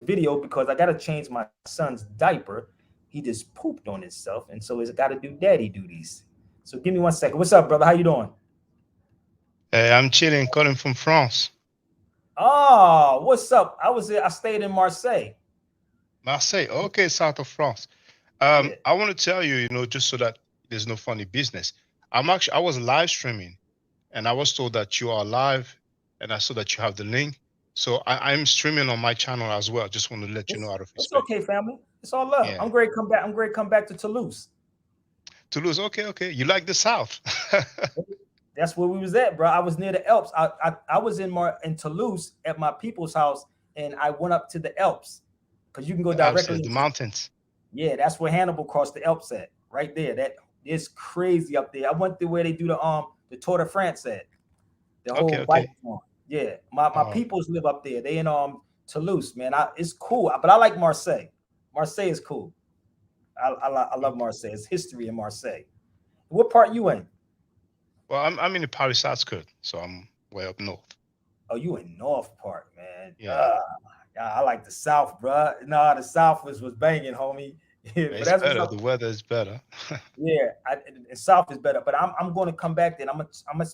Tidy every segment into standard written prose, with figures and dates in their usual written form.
video because I gotta change my son's diaper. He just pooped on himself, and so he's got to do daddy duties. So give me 1 second. What's up, brother? How you doing? Hey, I'm chilling, calling from France. Oh, what's up? I stayed in Marseille. Marseille. Okay, south of France. Yeah. I want to tell you, just so that there's no funny business. I was live streaming and I was told that you are live and I saw that you have the link. So I'm streaming on my channel as well. Just want to let you know out of It's respect. okay, family. It's all love. Yeah. I'm great. To come back. I'm great. To come back to Toulouse. Toulouse. Okay, okay. You like the south? That's where we was at, bro. I was near the Alps. I was in Toulouse at my people's house, and I went up to the Alps because you can go The Alps, yes, directly the into. mountains. Yeah, that's where Hannibal crossed the Alps at, right there. That is crazy up there. I went to where they do the Tour de France at, the Okay, whole bike okay. tour. Yeah, my Oh, peoples live up there. They in Toulouse, man. It's cool, but I like Marseille. Marseille is cool. I love okay. Marseille. It's history in Marseille. What part you in? Well, I'm in the Paris outskirts, so I'm way up north. Oh, you in North Part, man. Yeah. Yeah, I like the South, bruh. No, the South was banging, homie. Yeah, but It's that's what's better. up. The weather is better. Yeah, and South is better. But I'm going to come back then. I'm gonna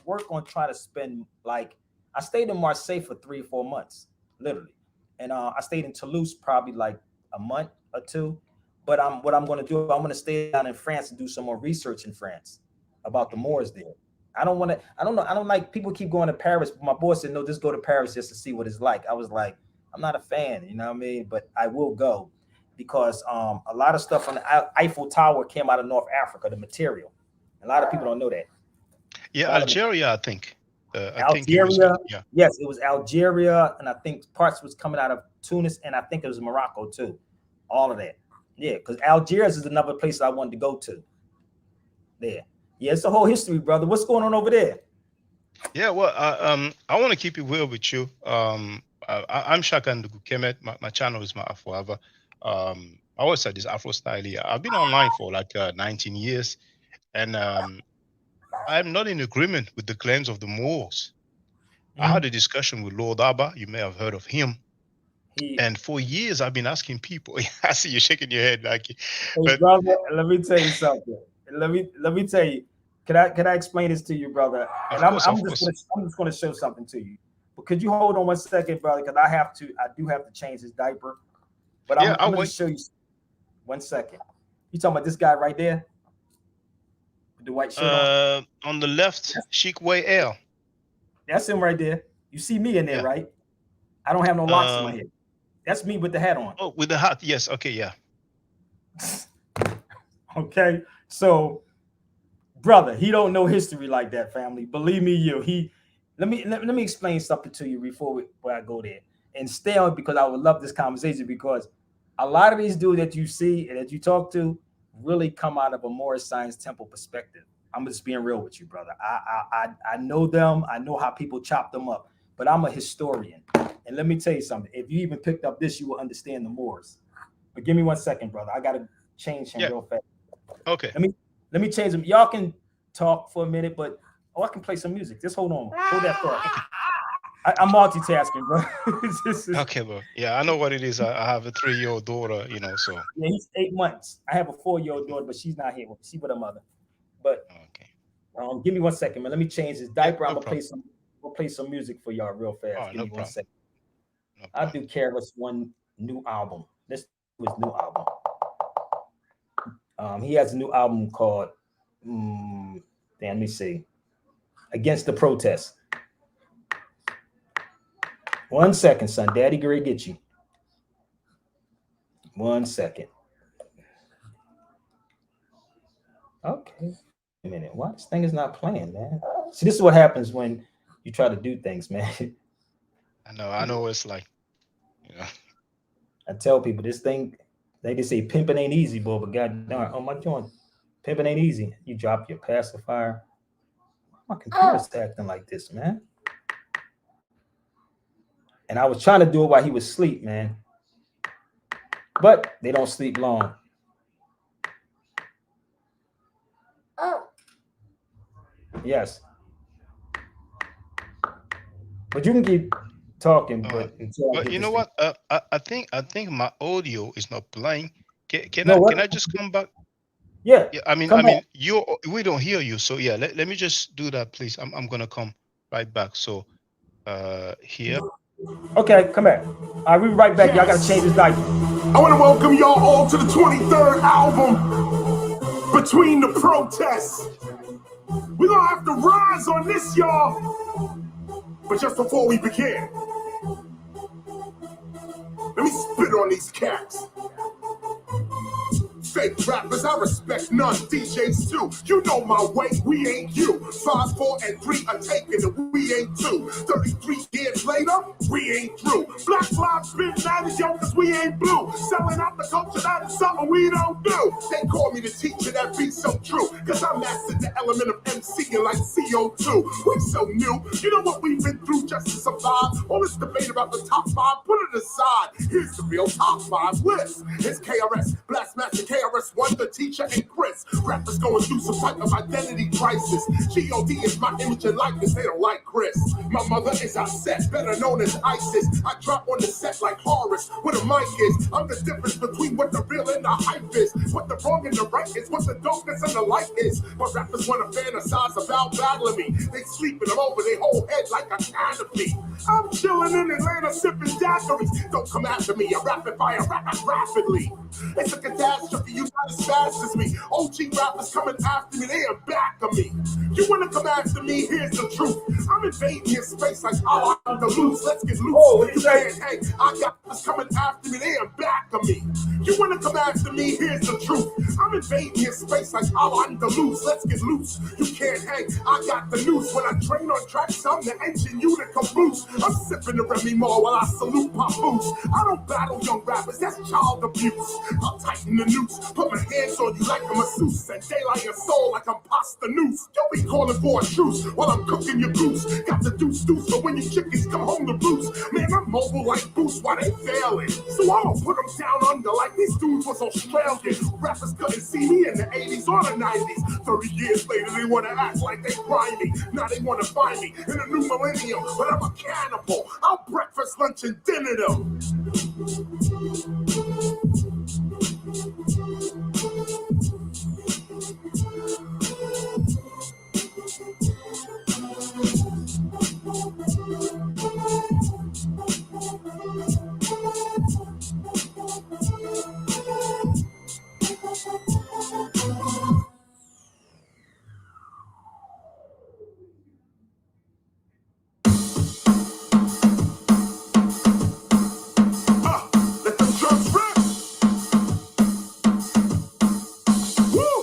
work on trying to spend like I stayed in Marseille for 3 or 4 months, literally, and I stayed in Toulouse probably like a month or two. But what I'm going to do, I'm going to stay down in France and do some more research in France about the Moors Mhm. there. I don't want to. I don't know. I don't like people keep going to Paris. But my boss said no, just go to Paris just to see what it's like. I was like, I'm not a fan, you know what I mean? But I will go because a lot of stuff on the Eiffel Tower came out of North Africa. The material. A lot of people don't know that. A Yeah, lot of Algeria, I think. I think it was. Algeria. Yeah. Yes, it was Algeria, and I think parts was coming out of Tunis, and I think it was Morocco too. All of that. Yeah, because Algiers is another place I wanted to go to. There. Yeah, it's a whole history, brother. What's going on over there? Yeah. Well, I want to keep it real with you. I'm Shaka-Ndugu-KMT. My channel is Maat Forever. I always said this Afro style here. I've been online for like 19 years, and I'm not in agreement with the claims of the Moors. I Mm-hmm. had a discussion with Lord Abba. You may have heard of him. He, And for years, I've been asking people. I see you shaking your head, like, hey, but brother, let me tell you something. Let me tell you. Can I explain this to you, brother? And of course, of course. I'm just gonna show something to you. But could you hold on 1 second, brother? Because I do have to change his diaper. But Yeah, I'm I'll gonna wait. show you 1 second. You talking about this guy right there with the white shirt on? On the left, That's, Chic Way L. that's him right there. You see me in there, Yeah. right? I don't have no locks in my Um. head. That's me with the hat on. Oh, with the hat. Yes. Okay. Yeah. Okay, so brother, he don't know history like that, family. Believe me, you. Let me explain something to you before I go there and stay on because I would love this conversation because a lot of these dudes that you see and that you talk to really come out of a Moorish Science Temple perspective. I'm just being real with you, brother. I know them. I know how people chop them up, but I'm a historian. And let me tell you something. If you even picked up this, you will understand the Moors. But give me 1 second, brother. I gotta change him Yeah. real fast. Okay. Let me let me change them. Y'all can talk for a minute, but I can play some music. Just hold on. Hold that thought. Okay. I'm multitasking, bro. Okay, bro. Yeah, I know what it is. I have a 3-year-old daughter. So. Yeah, he's 8 months. I have a 4-year-old daughter, but she's not here. She with her mother. But Okay. give me 1 second, man. Let me change his Yeah. diaper. I'm No gonna play problem. some. We'll play some music for y'all real fast. Oh, Give no me one problem. second. No I'll problem. do Careless one new album. Let's do his new album. He has a new album called. Um, Damn, let me see. Against the Protest. 1 second, son. Daddy Gray get you. 1 second. Okay. Wait a minute. Why this thing is not playing, man? See, this is what happens when you try to do things, man. I know. I know what it's like. You know. I tell people this thing, they just say pimping ain't easy, boy, but god darn, oh my joint. Pimping ain't easy. You drop your pacifier. My computer's acting like this, man. And I was trying to do it while he was asleep, man. But they don't sleep long. Yes. But you can keep. talking, Uh, but until I but get you this know thing. what? I think my audio is not playing. Can No, I what? can I just come back? Yeah, Yeah, I mean come I back. mean you we don't hear you. So yeah, let me just do that, please. I'm gonna come right back. So here. Okay, come back. All right, we be right back. Y'all gotta change Yes. this diaper. I want to welcome y'all all to the 23rd album, Between the Protests. We're going to have to rise on this, y'all. But just before we begin, let me spit on these cats. Fake rappers, I respect none. DJs too. You know my way, we ain't you. 5, 4, and 3 are taken, and we ain't 2. 33 years later, we ain't through. Black lives been 90s, yo, cause we ain't blue. Selling out the culture, that is something we don't do. They call me the teacher, that be so true. Cause I mastered the element of MCing like CO2. We so new, you know what we've been through just to survive. All this debate about the top 5, put it aside. Here's the real top 5 list. It's KRS, Blastmaster KRS-One, the teacher, and Chris. Rappers going through some type of identity crisis. G.O.D. is my image and likeness, they don't like Chris. My mother is Aset, better known as ISIS. I drop on the set like Horace, where the mic is. I'm the difference between what the real and the hype is. What the wrong and the right is, what the darkness and the light is. But rappers want to fantasize about battling me. They sleeping them over their whole head like a canopy. I'm chilling in Atlanta sipping daiquiris. Don't come after me, I rapid fire, rap rapidly. It's a catastrophe, you not as fast as me. OG rappers coming after me, they are back of me. You wanna come after me, here's the truth. I'm invading your space like I'm the loose, let's get loose. Oh, You can't hang, I got us coming after me, they are back of me. You wanna come after me, here's the truth. I'm invading your space like I'm the loose, let's get loose. You can't hang, I got the noose. When I train on tracks, I'm the engine, you the caboose. I'm sipping the Remy Mar while I salute Papoose. I don't battle young rappers, that's child abuse. I'll tighten the noose, put my hands on you like a masseuse, and daylight your soul like I'm pasta noose. You'll be calling for a truce while I'm cooking your goose. Got the deuce so when you chickens come home to roost. Man, I'm mobile like Boost while they failing. So I'ma put them down under like these dudes was Australian. Rappers couldn't see me in the 80s or the 90s. 30 years later, they wanna act like they grimy. Now they wanna find me in a new millennium, but I'm a cannibal. I'll breakfast, lunch, and dinner them. Let them drums rip. Woo!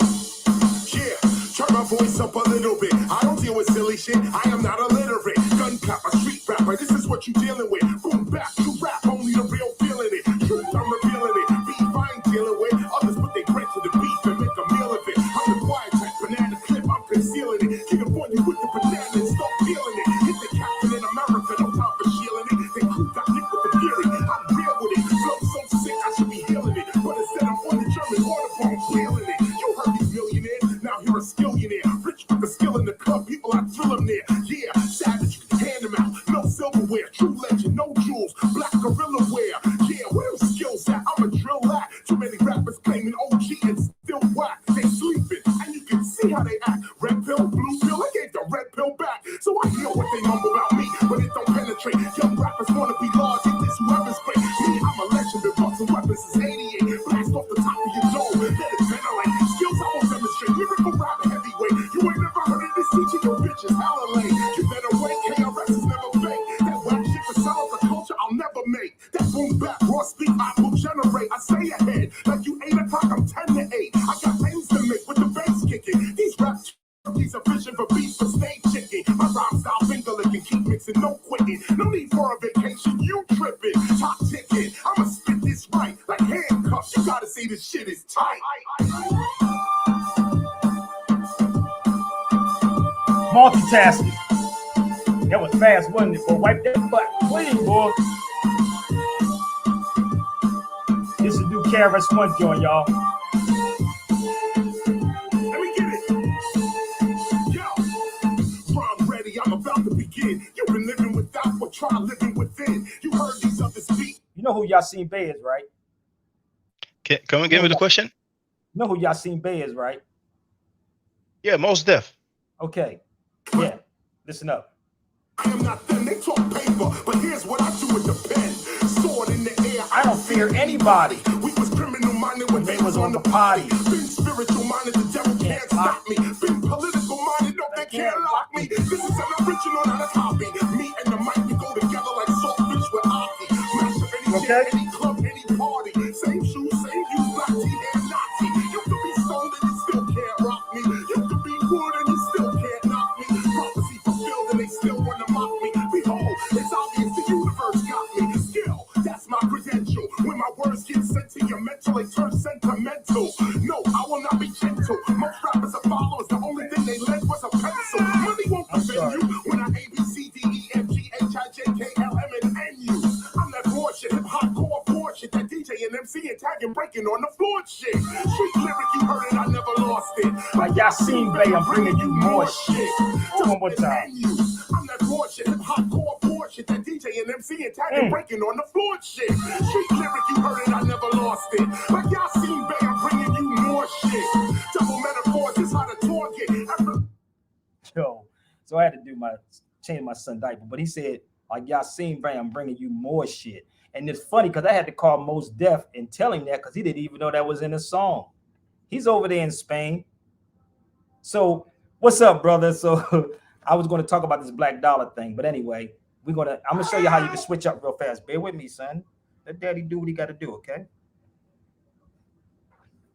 Yeah, turn my voice up a little bit. I don't deal with silly shit. I am not illiterate. Gun clapper, street rapper. This is what you dealing with. Boom, back to rap. Only the real feeling it. Truth, I'm revealing it. Beef, I ain't dealing with. Others put their bread to the beef and make a meal of it. I'm the quiet type, banana clip. I'm concealing it. Keep it pointing with the banana and start peeling it. Hit the captain in America. No time for shielding it. They crew got nick with the fury. I'm real with it. Flow so sick, I should be healing it. But instead, I'm on the German water phone, feeling it. You heard these millionaires. Now you're a skillionaire. Rich with the skill in the club. People, I drill them there. Yeah, savage, hand them out. No silverware. True legend, no jewels. Black gorilla wear. Yeah, where those skills at? I'm a drill at. Too many rappers claiming OG and still whack. They sleeping, and you can see how they act. Red pill, blue pill, I gave the red pill back. So I hear what they mumble about me, but it don't penetrate. Young rappers wanna be large, and this whoever's great. Me, I'm a legend, been busting weapons since 88. Blast off the top of your dome, let it ventilate. Skills I will demonstrate, lyrical rap heavyweight. You ain't never heard of this teaching your bitches hella late. You better wait, KRS is never fake. That whack shit for selling the culture I'll never make. That boom back, raw speak I will generate. I stay ahead, like you 8 o'clock, I'm 10 to 8. I got things to make with the bass kicking. These raps these a vision for beef for stage chicken. My rhyme style finger licking, keep mixing, no quitting. No need for a vacation, you tripping. Top ticking, I'ma spit this right like handcuffs. You gotta say this shit is tight. Multitasking. That was fast, wasn't it, boy? Wipe that butt clean, boy. This is new KRS-One joint, y'all. Let me get it. Yo, rhyme ready, I'm about to begin. You've been living without, but try living within. heard these others speak. You know who Yasin Bey is, right? Come and give me the question. You know who Yasin Bey is, right? Yeah, most deaf. Okay. Yeah. Listen up. I am not them, they talk paper, but here's what I do with the pen. Sword in the air, I don't fear anybody. We was criminal minded when They was on the potty. Been spiritual minded, the devil can't stop me. Been political minded, no, they can't lock me. This is an original, not a copy. Me and the mic, we go together like saltfish with hockey. Smash up any Okay. jam, any club, any party. Same shoes, same views, black tea and Nazi. You could be stoned and you still can't rock me. You could be wood and you still can't knock me. Prophecy fulfilled and they still want to mock me. Behold, it's obvious the universe got me. Skill, that's my credential. When my words get sent to your mental, they turn sentimental. No, I will not be gentle. Most rappers are followers. The only thing they led was a pencil. Money won't prevent you when I A, B, C, D, E, F, G, H, I, J, K, L, M, and N, U. I'm that raw shit, hip hop core floor shit, that DJ and MC and tagging breaking on the floor shit. Street lyric, you heard it, I never lost it. Like Yasin Bey, I'm bringing you more shit. One more time. I'm that raw shit, hip hop core floor shit, that DJ and MC and tagging breaking on the floor shit. Street lyric, you heard it, I never lost it. Like Yasin Bey, I'm bringing you more shit. Double metaphors is how to talk it. Yo, so I had to change my son diaper, but he said, like Yasin Bey, I'm bringing you more shit. And it's funny because I had to call Most Def and tell him that because he didn't even know that was in the song. He's over there in Spain. So what's up, brother? So I was going to talk about this black dollar thing, but anyway, I'm gonna show you how you can switch up real fast. Bear with me, son. Let daddy do what he got to do, okay?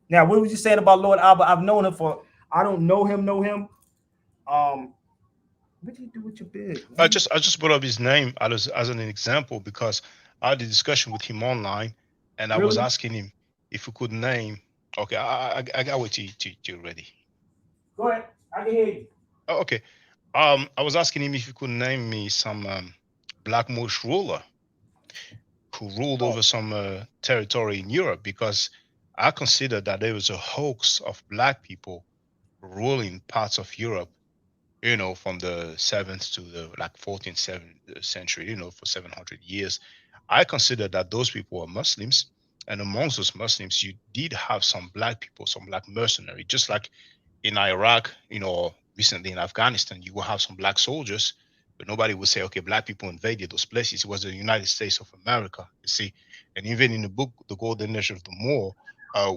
Now, what was you saying about Lord Abba? I've known him I don't know him. What did you do with your bid? I just brought up his name as an example because I had a discussion with him online, and I was asking him if he could name. Okay, I got wait till you're ready. Go ahead, I can hear you. Oh, okay. I was asking him if he could name me some black Moorish ruler who ruled over some territory in Europe, because I consider that there was a hoax of black people ruling parts of Europe, you know, from the 7th to the 14th century, you know, for 700 years. I consider that those people were Muslims, and amongst those Muslims, you did have some black people, some black mercenary, just like in Iraq, you know, recently in Afghanistan, you will have some black soldiers, but nobody would say, okay, black people invaded those places. It was the United States of America, you see. And even in the book, The Golden Age of the Moor,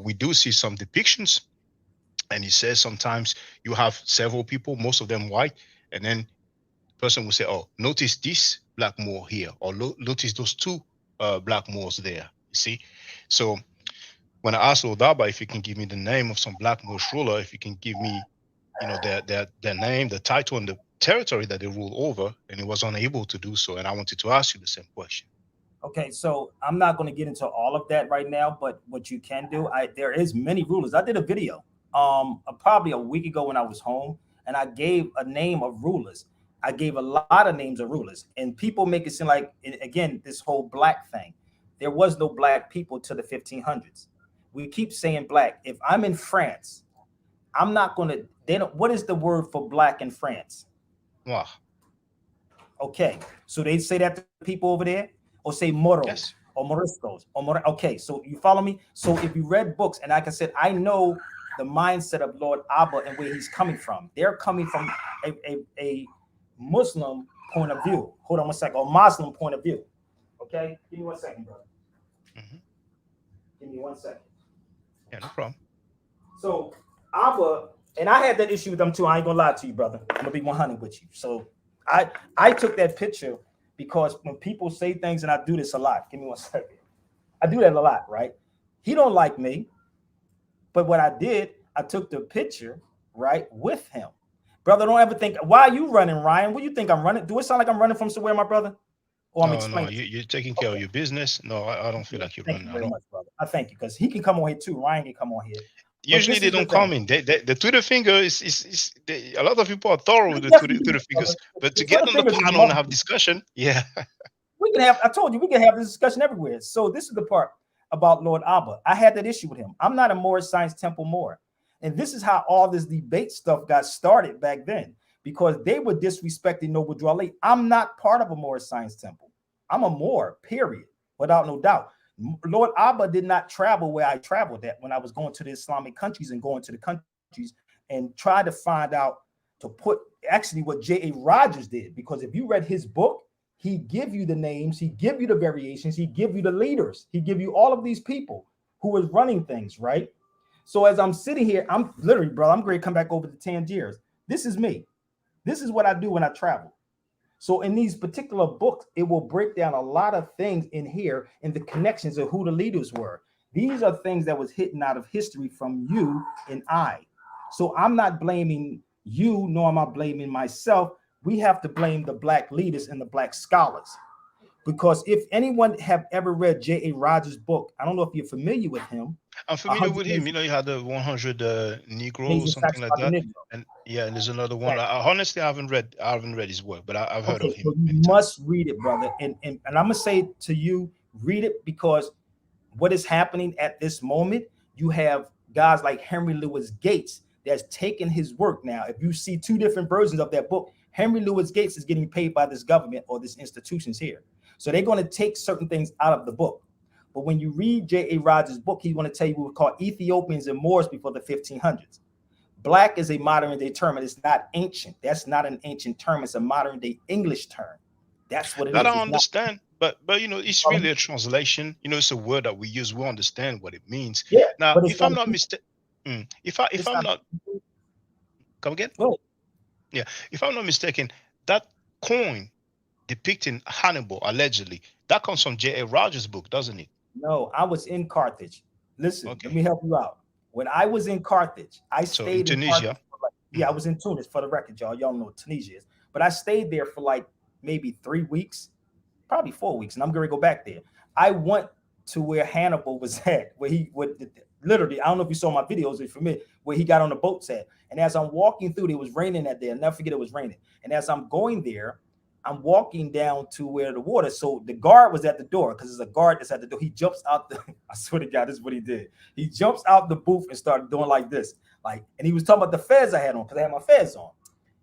we do see some depictions. And he says sometimes you have several people, most of them white, and then the person will say, oh, notice this black Moor here, or notice those two black Moors there, you see. So when I asked Odaba if he can give me the name of some black Moorish ruler, if he can give me, you know, their name, the title, and the territory that they ruled over, and he was unable to do so. And I wanted to ask you the same question. Okay, so I'm not going to get into all of that right now, but what you can do, there is many rulers. I did a video probably a week ago when I was home, and I gave a name of rulers. I gave a lot of names of rulers, and people make it seem like, again, this whole black thing. There was no black people to the 1500s. We keep saying black. If I'm in France, I'm not going to, what is the word for black in France? Wow. Okay, so they say that to people over there, or say moros, yes, or moriscos, or okay, so you follow me? So if you read books, and like I said, I know the mindset of Lord Abba and where he's coming from. They're coming from a Muslim point of view. Hold on one second, or Muslim point of view. Okay, give me 1 second, brother. Mm-hmm. Give me 1 second. Yeah, no problem. So Abba, and I had that issue with them too. I ain't gonna lie to you, brother. I'm gonna be 100 with you. So I took that picture because when people say things, and I do this a lot. Give me 1 second. I do that a lot, right? He don't like me, but what I did, I took the picture, right, with him. Brother, don't ever think, why are you running, Ryan? What do you think I'm running? Do it sound like I'm running from somewhere, my brother? Or I'm explaining? No, you're taking care of your business. No, I don't feel like you're running. Thank you very much, brother. I thank you, because he can come on here too. Ryan can come on here. Usually they don't come in. The Twitter finger is a lot of people are thorough with the Twitter fingers, but to get on the panel and have discussion, yeah. We can have, I told you, we can have this discussion everywhere. So this is the part about Lord Abba. I had that issue with him. I'm not a Moorish Science Temple Moor. And this is how all this debate stuff got started back then, because they were disrespecting Noble Dwelly. I'm not part of a Moorish Science Temple. I'm a Moor, period, without no doubt. Lord Abba did not travel where I traveled at when I was going to the Islamic countries and going to the countries and try to find out to put actually what J.A. Rogers did. Because if you read his book, he give you the names, he give you the variations, he give you the leaders, he give you all of these people who was running things, right? So as I'm sitting here, I'm literally, bro, I'm going to come back over to Tangiers. This is me. This is what I do when I travel. So in these particular books, it will break down a lot of things in here and the connections of who the leaders were. These are things that was hidden out of history from you and I. So I'm not blaming you, nor am I blaming myself. We have to blame the black leaders and the black scholars. Because if anyone have ever read J.A. Rogers' book, I don't know if you're familiar with him. I'm familiar 100 with him. You know, he had the 100 Negro or Amazing something Facts like About the that. Negro. And yeah, and there's another one. Right. Honestly, I haven't read his work, but I've heard Okay, of so him you many times. must read it, brother. And I'm gonna say to you, read it, because what is happening at this moment, you have guys like Henry Louis Gates that's taken his work. Now, if you see two different versions of that book, Henry Louis Gates is getting paid by this government or this institutions here. So they're going to take certain things out of the book. But when you read J.A. Rogers' book, he's going to tell you what we call Ethiopians and Moors before the 1500s. Black is a modern day term, and it's not ancient. That's not an ancient term. It's a modern day English term. That's what it That is. I It's not. understand, but you know, it's really a translation. You know, it's a word that we use. We understand what it means. Yeah, Now, but it's if not. I'm not mistaken, if It's I'm not. not come again, Go. yeah, if I'm not mistaken, that coin depicting Hannibal allegedly that comes from J.A. Rogers' book, doesn't it? No, I was in Carthage. Listen, let Okay, me help you out. When I was in Carthage, I so in stayed in Carthage Tunisia. for like, yeah, I Mhm. was in Tunis for the record, y'all. Y'all know what Tunisia is. But I stayed there for like maybe 3 weeks, probably 4 weeks, and I'm going to go back there. I went to where Hannibal was at, where he would literally, I don't know if you saw my videos, if you're familiar, where he got on the boats at. And as I'm walking through, it was raining that day. I'll never forget it was raining. And as I'm going there, I'm walking down to where the water. So the guard was at the door because there's a guard that's at the door. He jumps out the. I swear to God, this is what he did. He jumps out the booth and started doing like this, like, and he was talking about the fez I had on because I had my fez on.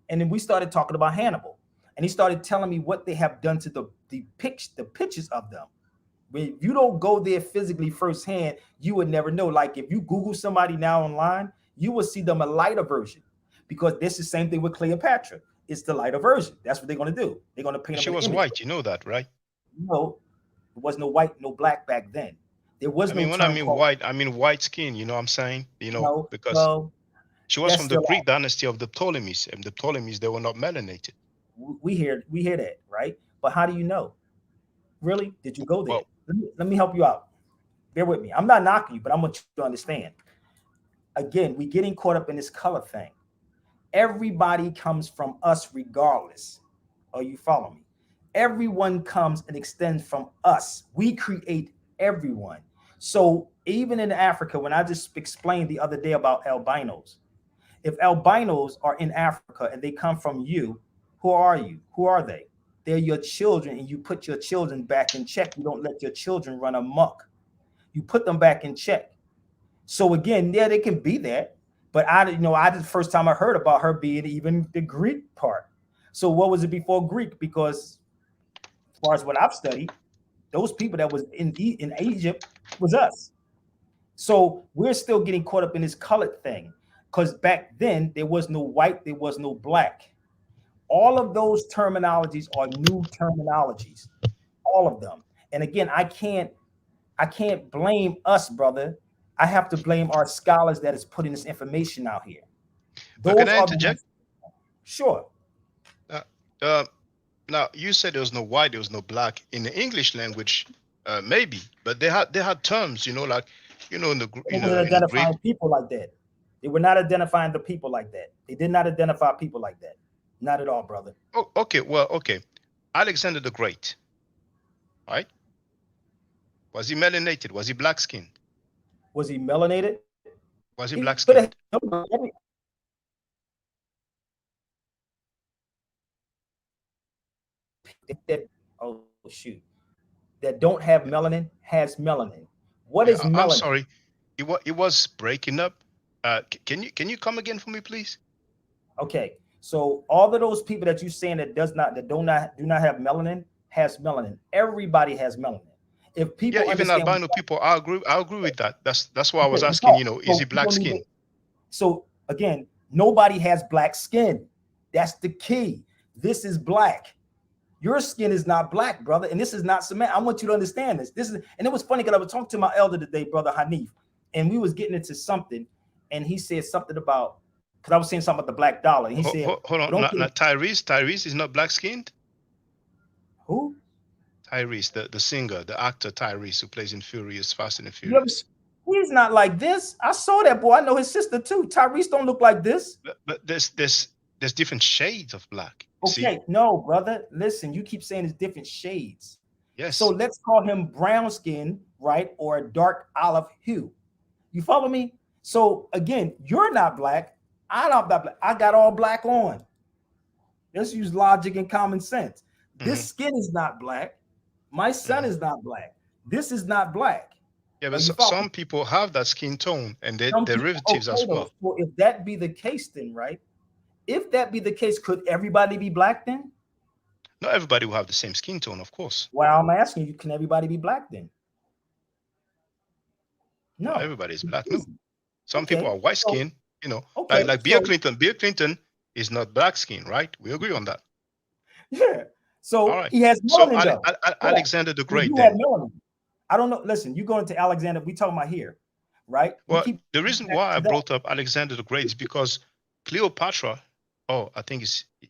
And then we started talking about Hannibal, and he started telling me what they have done to the pictures of them. When you don't go there physically firsthand, you would never know. Like if you Google somebody now online, you will see them a lighter version, because this is the same thing with Cleopatra. It's the lighter version. That's what they're going to do. They're going to paint But them she in the was image. white, you know that, right? No, there was no white, no black back then. There was I no mean, when I term mean called white, I mean white skin. You know what I'm saying? You know, no, because no. she was That's from the still Greek dynasty of the Ptolemies, and the Ptolemies they were not melanated. we hear that, right? But how do you know? Really? Did you go there? Well, Let me help you out. Bear with me. I'm not knocking you, but I want you to understand. Again, we getting caught up in this color thing. Everybody comes from us regardless. Are you following me? Everyone comes and extends from us. We create everyone. So even in Africa, when I just explained the other day about albinos, if albinos are in Africa and they come from you, who are you? Who are they? They're your children, and you put your children back in check. You don't let your children run amok. You put them back in check. So again, yeah, they can be that, but I the first time I heard about her being even the Greek part. So what was it before Greek? Because as far as what I've studied, those people that was in Egypt was us. So we're still getting caught up in this colored thing, because back then there was no white, there was no black. All of those terminologies are new terminologies, all of them. And again, I can't blame us, brother. I have to blame our scholars that is putting this information out here. but can Those I are the interject? ones. Sure. Uh, uh, Now you said there was no white, there was no black in the English language, maybe, but they had terms, you know, like in the They wasn't in the Greek. identifying people like that. They were not identifying the people like that. They did not identify people like that. Not at all, brother. Oh, okay, well, okay, Alexander the Great, right? Was he melanated? Was he black skinned? Was he melanated? Was he He black could have. skinned? Oh shoot! That don't have melanin has melanin. What Yeah, is I'm melanin? sorry, it was breaking up. Can you come again for me, please? Okay, so all of those people that you saying that do not have melanin has melanin. Everybody has melanin. If Yeah, people even understand, albino people, I agree with that. That's why I was okay, asking, no, you know, is so he you black don't need skin? to, so again, nobody has black skin. That's the key. This is black. Your skin is not black, brother, and this is not cement. I want you to understand this. This is, and it was funny because I was talking to my elder today, brother Hanif, and we was getting into something, and he said something about, because I was saying something about the black dollar, and he said, Hold well, on, don't get it. Tyrese is not black skinned. Who? Tyrese, the singer, the actor Tyrese, who plays in Furious, Fast and the You ever? Furious. He's not like this. I saw that boy. I know his sister too. Tyrese don't look like this. But there's different shades of black. See? Okay, no, brother. Listen, you keep saying it's different shades. So Yes. let's call him brown skin, right, or a dark olive hue. You follow me? So again, you're not black. I'm not black. I got all black on. Let's use logic and common sense. This skin is not black. My son is not black. This is not black. Yeah, Are but you following? some people have that skin tone and their Some people, derivatives as okay, well. so if that be the case, then right? If that be the case, could everybody be black then? Not everybody will have the same skin tone, of course. Well, I'm asking you, can everybody be black then? Not No. everybody is black. No. Some Okay. people are white So, skin, you know, okay. like Bill Clinton. Bill Clinton is not black skin, right? We agree on that. Yeah. So All right. he has So melanin though. Alexander the Well, Great you have then. melanin. I don't know. Listen, you go into Alexander. We talking about here, right? Well, the reason why I brought up Alexander the Great is because Cleopatra. Oh, I think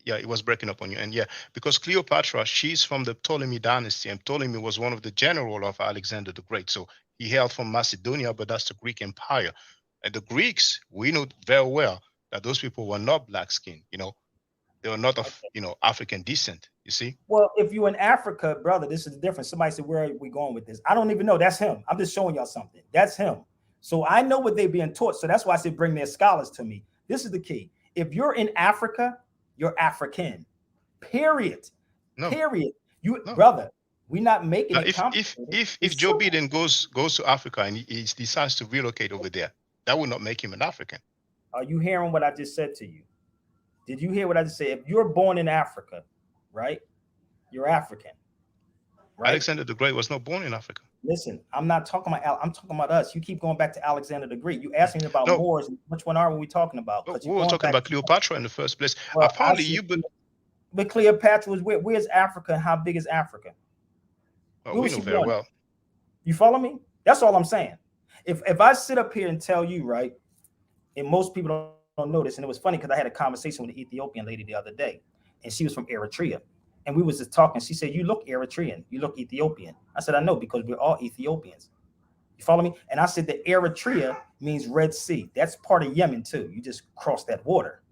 it was breaking up on you. And yeah, because Cleopatra, she's from the Ptolemy dynasty, and Ptolemy was one of the general of Alexander the Great. So he hailed from Macedonia, but that's the Greek Empire. And the Greeks, we know very well that those people were not black skinned, you know, they were not of, you know, African descent, you see? Well, if you're in Africa, brother, this is different. Somebody said, where are we going with this? I don't even know. That's him. I'm just showing y'all something. That's him. So I know what they're being taught. So that's why I said bring their scholars to me. This is the key. If you're in Africa, you're African. Period. No. Period. Brother, we're not making it complicated. If Joe Biden goes to Africa and he decides to relocate over there, that would not make him an African. Are you hearing what I just said to you? Did you hear what I just said? If you're born in Africa, right? You're African. Right? Alexander the Great was not born in Africa. Listen, I'm not talking about I'm talking about us. You keep going back to Alexander the Great. You asking me about Moors. Which one are we talking about? We were talking about Cleopatra in the first place. Well, apparently, but Cleopatra was where's Africa? How big is Africa? Oh, we know very well. You follow me? That's all I'm saying. If I sit up here and tell you, right, and most people don't know this, and it was funny because I had a conversation with an Ethiopian lady the other day, and she was from Eritrea. And we was just talking. She said, you look Eritrean. You look Ethiopian. I said, I know, because we're all Ethiopians. You follow me? And I said that Eritrea means Red Sea. That's part of Yemen too. You just cross that water.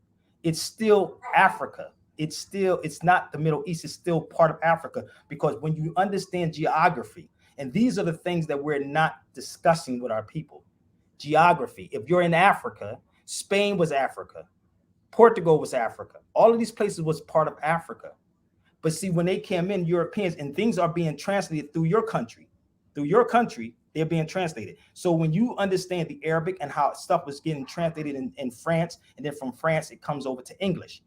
It's still Africa. It's not the Middle East. It's still part of Africa, because when you understand geography, and these are the things that we're not discussing with our people. Geography. If you're in Africa, Spain was Africa. Portugal was Africa. All of these places was part of Africa. But see, when they came in, Europeans, and things are being translated through your country, they're being translated. So when you understand the Arabic and how stuff was getting translated in France, and then from France, it comes over to English.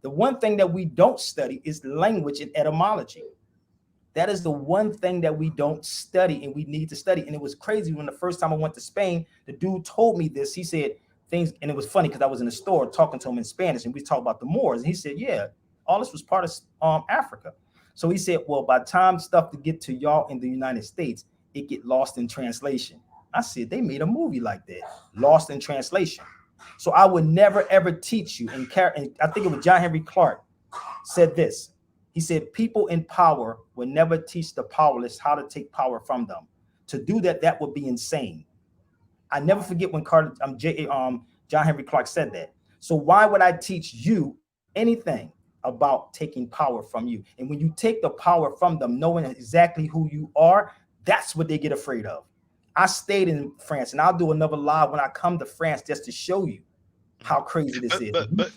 The one thing that we don't study is language and etymology. That is the one thing that we don't study, and we need to study. And it was crazy when the first time I went to Spain, the dude told me this. He said things, and it was funny because I was in the store talking to him in Spanish, and we talked about the Moors. And he said, yeah, all this was part of Africa. So he said, well, by the time stuff to get to y'all in the United States, it get lost in translation. I said, they made a movie like that, Lost in Translation. So I would never, ever teach you. And I think it was John Henry Clark said this. He said, people in power will never teach the powerless how to take power from them. To do that, that would be insane. I never forget when John Henry Clark said that. So why would I teach you anything about taking power from you? And when you take the power from them, knowing exactly who you are, that's what they get afraid of. I stayed in France, and I'll do another live when I come to France just to show you how crazy this is.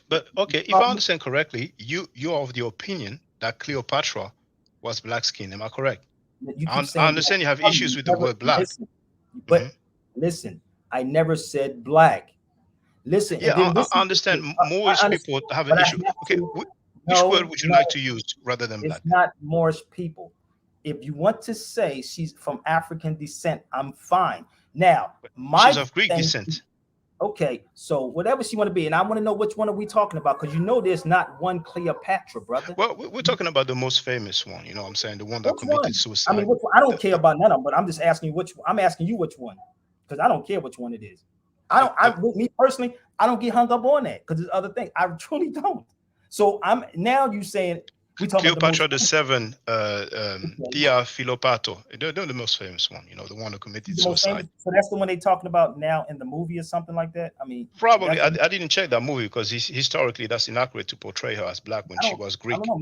But okay, if I understand correctly, you're of the opinion that Cleopatra was black skin. Am I correct? I understand you have issues with the word black. But listen, I never said black. Listen, yeah, I understand Moorish people have an issue. Okay, Which word No, would you no, like to use rather than it's black? not Moorish people. If you want to say she's from African descent, I'm fine. Now, She's my of Greek thing, descent. okay, so whatever she want to be, and I want to know which one are we talking about, because you know there's not one Cleopatra, brother. Well, we're talking about the most famous one. You know what I'm saying? The one that Which one? committed I mean, suicide. which one? I don't The, care the, about none of them, but I'm just asking you which. I'm asking you which one, because I don't care which one it is. I the, don't. the Me personally, I don't get hung up on that because there's other things. I truly don't. So I'm now you saying we talking about the most. Cleopatra the Seven, Okay, Thea Philopato. They're the most famous one. You know, the one who she's committed the most famous. suicide. So that's the one they talking about now in the movie or something like that. I mean, Probably, that's I didn't check that movie because historically that's inaccurate to portray her as black when I she don't. was I don't Greek. know.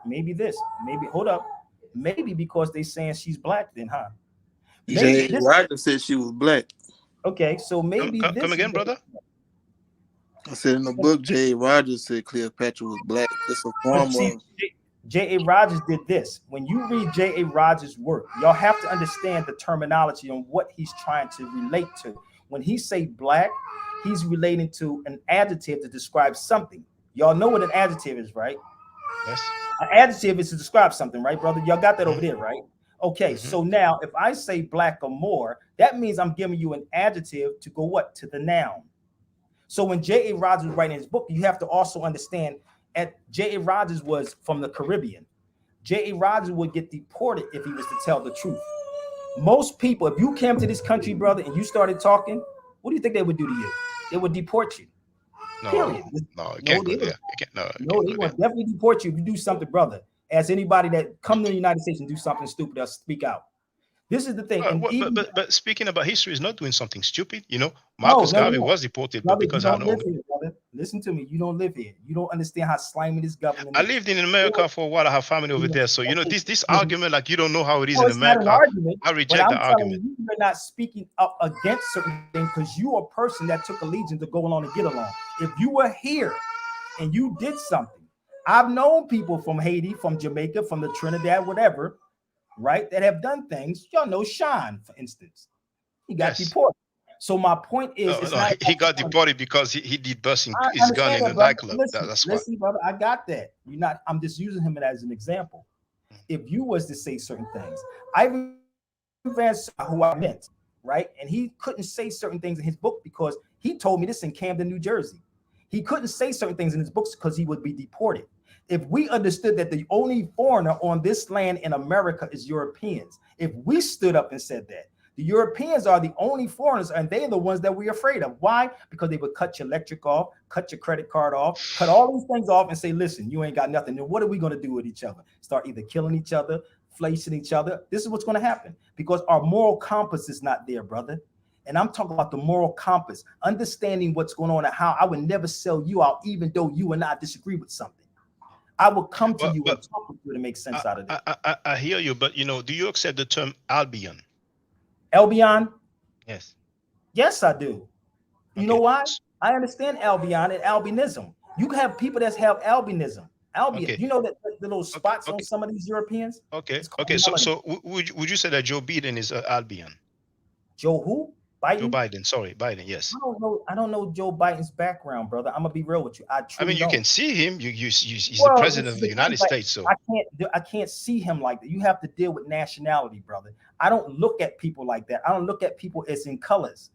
Maybe this. Maybe hold up. Maybe because they saying she's black, then, huh? Maybe Jay this. Rogers said she was black. Okay, so maybe Come this is again, brother? I said in the book, Jay Rogers said Cleopatra was black. It's a But form see, of. J.A. Rogers did this. When you read J.A. Rogers' work, y'all have to understand the terminology on what he's trying to relate to. When he say black, he's relating to an adjective to describe something. Y'all know what an adjective is, right? Yes. An adjective is to describe something, right, brother? Y'all got that over Mm-hmm. there, right? Okay, Mm-hmm. so now if I say black or more, that means I'm giving you an adjective to go what? To the noun. So when J.A. Rogers was writing his book, you have to also understand J.A. Rogers was from the Caribbean. J.A. Rogers would get deported if he was to tell the truth. Most people, if you came to this country, brother, and you started talking, what do you think they would do to you? They would deport you. Period. No, you No, can't they go would. there. You can't. No, you No, can't they go would there. definitely deport you if you do something, brother. As anybody that come to the United States and do something stupid, they'll speak out. This is the thing, and even But speaking about history is not doing something stupid. You know, no, Marcus no, no, Garvey no. was deported, but Brother, you because I don't live know here, brother. Listen to me. You don't live here. You don't understand how slimy this government I is. lived in America for a while. I have family over there, so you know Okay. this argument, like you don't know how it is No, in it's not an America. argument, I but reject I'm the telling argument. you, you're not speaking up against certain things because you are a person that took allegiance to go along and get along. If you were here and you did something, I've known people from Haiti, from Jamaica, from the Trinidad, whatever, right, that have done things. Y'all know Sean, for instance. He got Yes. deported. So my point is, it's No, not he about got the deported because he did busting I his gun understand in that, a brother. nightclub. Listen, That's why. listen, brother. I got that. You're not. I'm just using him as an example. If you was to say certain things, Ivan Van who I meant, right, and he couldn't say certain things in his book because he told me this in Camden, New Jersey. He couldn't say certain things in his books because he would be deported. If we understood that the only foreigner on this land in America is Europeans, if we stood up and said that, the Europeans are the only foreigners, and they're the ones that we're afraid of. Why? Because they would cut your electric off, cut your credit card off, cut all these things off and say, listen, you ain't got nothing. Then what are we going to do with each other? Start either killing each other, fleecing each other. This is what's going to happen because our moral compass is not there, brother. And I'm talking about the moral compass, understanding what's going on and how I would never sell you out, even though you and I disagree with something. I will come to you and But talk with you to make sense out of it. I hear you, but you know, do you accept the term Albion? Albion? Yes. Yes, I do. You know Okay. why? I understand Albion and albinism. You can have people that have albinism. Albion, Okay. you know that the little spots on Okay. some of these Europeans? Okay. It's called Okay. So melanin. would you say that Joe Biden is Albion? Joe who? Joe Biden? Biden. Sorry, Biden. Yes. I don't know Joe Biden's background, brother. I'm gonna be real with you. I I truly mean, you don't. can see him. He's the Well, president this of is the the thing, United but States. So I can't see him like that. You have to deal with nationality, brother. I don't look at people like that. I don't look at people as in colors.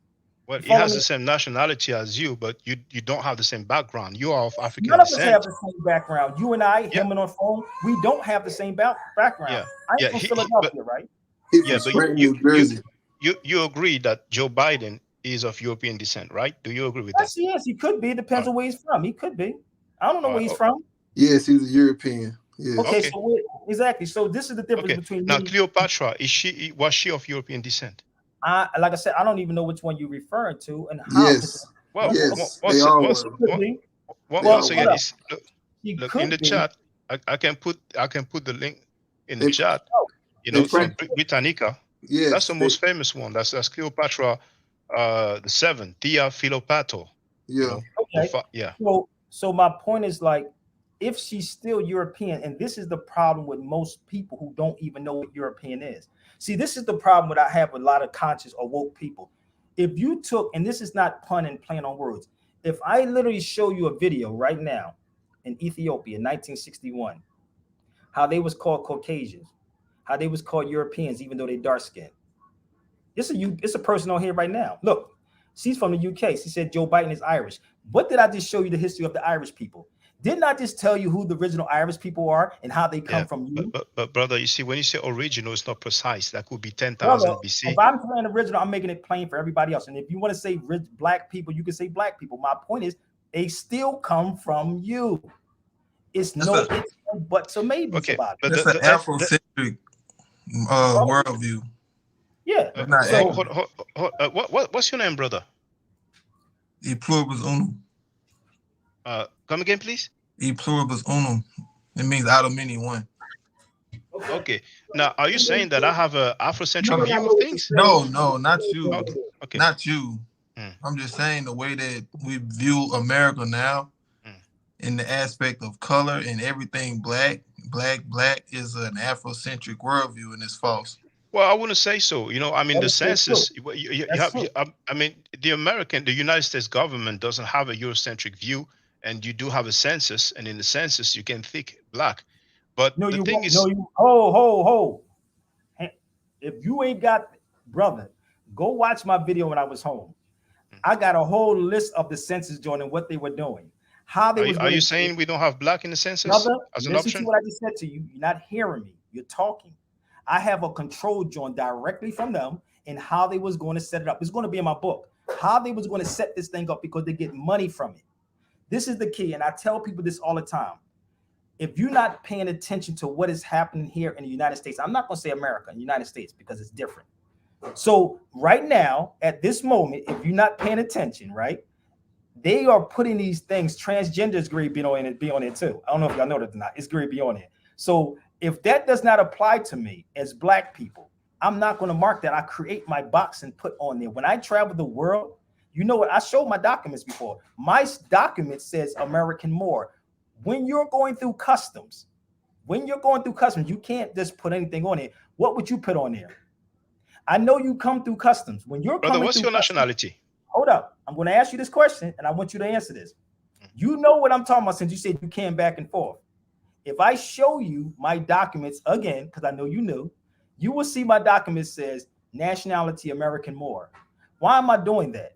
well, You he follow has me? the same nationality as you, but you don't have the same background. You are of African None of us have descent. the same background. You and I, Yeah. him and on phone, we don't have the same background. Yeah. I'm Yeah. from But Philadelphia, right? He from yeah, but Scranton, New Jersey. you agree that Joe Biden is of European descent, right? Do you agree with that? Yes, yes, he could be. It All depends right. on where he's from. He could be. I don't know All where right. he's from. Yes, he's a European. Yes. Okay, Okay. so exactly. So this is the difference Okay. between Now, me. Cleopatra, was she of European descent? Like I said, I don't even know which one you're referring to and how. Yes. Well, Okay, Yes. They all once, she were. could be. They Well, once all again, hold were. up. is She look in could the be. chat. I can put the link in the They chat. Oh, You they know, so practice. Britannica, that's the Yes. They most famous one. That's Cleopatra, the seven, Thea Philopato. You yeah. know, okay. yeah. So my point is like, if she's still European, and this is the problem with most people who don't even know what European is. See, this is the problem that I have with a lot of conscious or woke people. If you took, and this is not pun and playing on words, if I literally show you a video right now in Ethiopia in 1961. How they was called Caucasians, how they was called Europeans, even though they dark skinned. It's a person on here right now. Look, she's from the UK. She said Joe Biden is Irish. What did I just show you the history of the Irish people? Didn't I just tell you who the original Irish people are and how they come from you? But brother, you see, when you say original, it's not precise. That could be 10,000 Brother, BC. if I'm saying original, I'm making it plain for everybody else. And if you want to say black people, you can say black people. My point is, they still come from you. It's no ifs and buts or maybes about it. That's an Afrocentric worldview. Yeah. So, what's your name, brother? E pluribus unum. Come again, please. E pluribus unum. It means out of many one. Okay. Now, are you saying that I have an Afrocentric view of things? No, not you. Okay. Not you. I'm just saying the way that we view America now, in the aspect of color and everything black is an Afrocentric worldview, and it's false. Well, I wouldn't say so. I mean, the census, I mean, the United States government doesn't have a Eurocentric view, and you do have a census, and in the census, you can think black. But the thing is, ho. If you ain't got, brother, go watch my video when I was home. I got a whole list of the census joint and what they were doing. How they are you saying we don't have black in the census brother, as an listen option? to what I just said to you. You're not hearing me. You're talking. I have a control joint directly from them and how they was going to set it up. It's going to be in my book. How they was going to set this thing up because they get money from it. This is the key, and I tell people this all the time. If you're not paying attention to what is happening here in the United States, I'm not going to say America, United States, because it's different. So right now, at this moment, if you're not paying attention, right, they are putting these things, transgender is going to be on it too. I don't know if y'all know that or not. It's going to be on it. So if that does not apply to me as black people, I'm not going to mark that. I create my box and put on there. When I travel the world, you know what? I showed my documents before. My document says American Moor. When you're going through customs, you can't just put anything on it. What would you put on there? I know you come through customs. When you're brother, coming what's through your nationality? Hold up. I'm going to ask you this question, and I want you to answer this. You know what I'm talking about since you said you came back and forth. If I show you my documents again, because I know you knew, you will see my document says Nationality American Moor. Why am I doing that?